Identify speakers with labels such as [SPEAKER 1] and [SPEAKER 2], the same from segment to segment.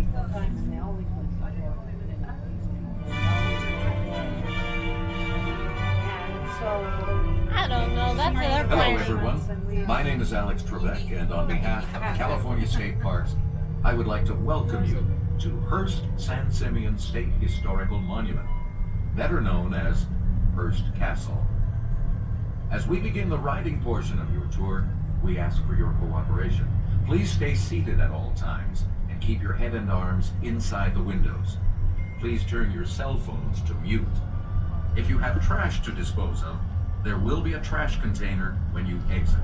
[SPEAKER 1] And they always went to Florida. And so
[SPEAKER 2] I don't know. That's their
[SPEAKER 3] Hello,
[SPEAKER 2] plan.
[SPEAKER 3] everyone. My name is Alex Trebek, and on behalf of the California State Parks, I would like to welcome you to Hearst San Simeon State Historical Monument, better known as Hearst Castle. As we begin the riding portion of your tour, we ask for your cooperation. Please stay seated at all times and keep your head and arms inside the windows. Please turn your cell phones to mute. If you have trash to dispose of, there will be a trash container when you exit.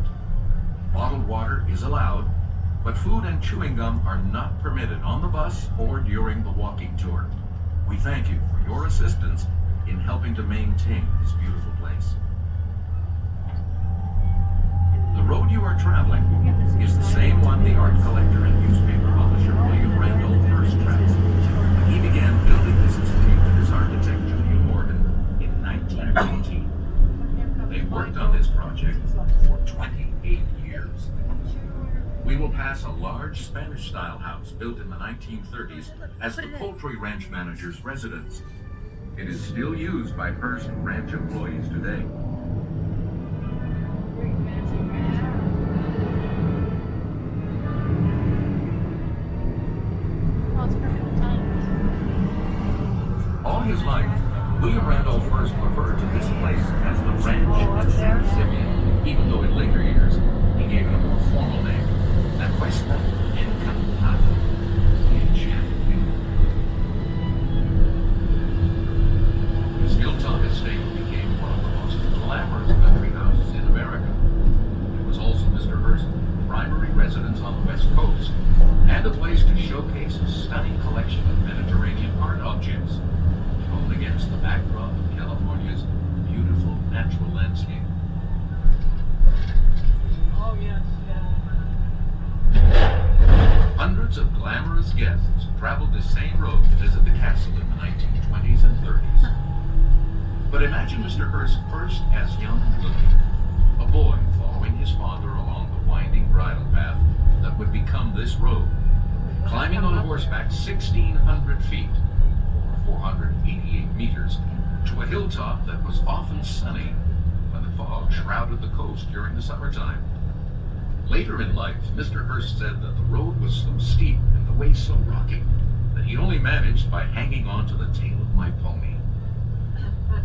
[SPEAKER 3] Bottled water is allowed, but food and chewing gum are not permitted on the bus or during the walking tour. We thank you for your assistance in helping to maintain this beautiful place. The road you are traveling is the same one the art collector and newspaper publisher William Randolph Hearst traveled. When he began building this estate with his architect Julia Morgan in 1919. They worked on this project for 28 years. We will pass a large Spanish-style house built in the 1930s as the poultry ranch manager's residence. It is still used by Hearst ranch employees today.
[SPEAKER 2] Oh, it's perfect time.
[SPEAKER 3] All his life, William Randolph Hearst referred to this place as the Ranch at San Simeon, even though in later years he gave it a more formal name, La Cuesta Encantada, the Enchanted View. His hilltop estate became one of the most glamorous country houses in America. It was also Mr. Hearst's primary residence on the West Coast, and a place to showcase a stunning collection of Mediterranean art objects, shown against the backdrop of California's beautiful natural landscape.
[SPEAKER 1] oh yes,
[SPEAKER 3] Hundreds of glamorous guests traveled this same road to visit the castle in the 1920s and 30s. But imagine Mr. Hearst first as young Willie, a boy following his father along the winding bridle path that would become this road, climbing on horseback 1,600 feet, or 488 meters, to a hilltop that was often sunny when the fog shrouded the coast during the summertime. Later in life, Mr. Hearst said that the road was so steep and the way so rocky that he only managed by hanging on to the tail of my pony.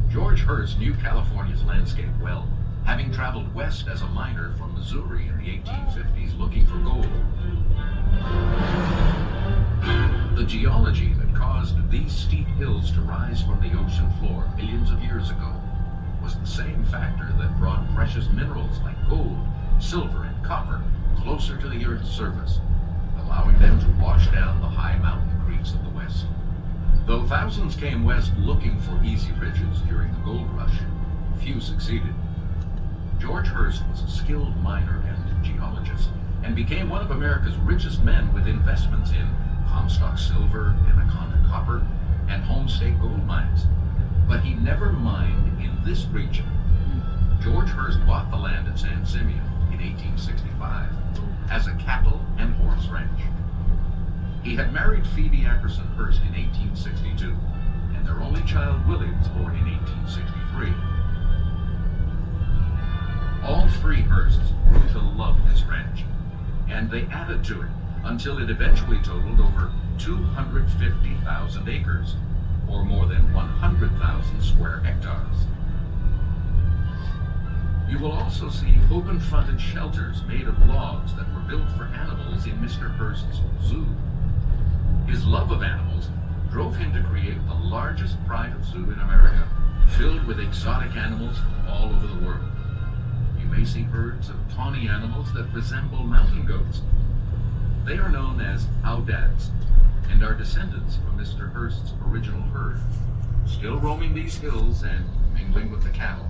[SPEAKER 3] George Hearst knew California's landscape well, having traveled west as a miner from Missouri in the 1850s looking for gold. The geology that caused these steep hills to rise from the ocean floor millions of years ago was the same factor that brought precious minerals like gold, silver, and copper closer to the Earth's surface, allowing them to wash down the high mountain creeks of the West. Though thousands came west looking for easy riches during the gold rush, few succeeded. George Hearst was a skilled miner and geologist, and became one of America's richest men with investments in Comstock silver, Anaconda copper, and Homestake gold mines. But he never mined in this region. George Hearst bought the land at San Simeon in 1865 as a cattle and horse ranch. He had married Phoebe Ackerson Hearst in 1862, and their only child Willie was born in 1863. All three Hearsts grew to love this ranch, and they added to it until it eventually totaled over 250,000 acres, or more than 100,000 square hectares. You will also see open-fronted shelters made of logs that were built for animals in Mr. Hearst's zoo. His love of animals drove him to create the largest private zoo in America, filled with exotic animals from all over the world. You may see herds of tawny animals that resemble mountain goats. They are known as howdads, and are descendants from Mr. Hearst's original herd, still roaming these hills and mingling with the cattle.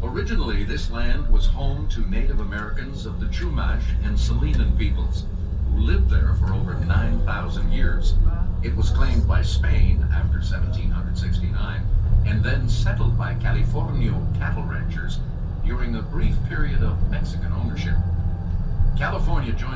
[SPEAKER 3] Originally, this land was home to Native Americans of the Chumash and Salinan peoples, who lived there for over 9,000 years. It was claimed by Spain after 1769, and then settled by Californio cattle ranchers during a brief period of Mexican ownership. California joined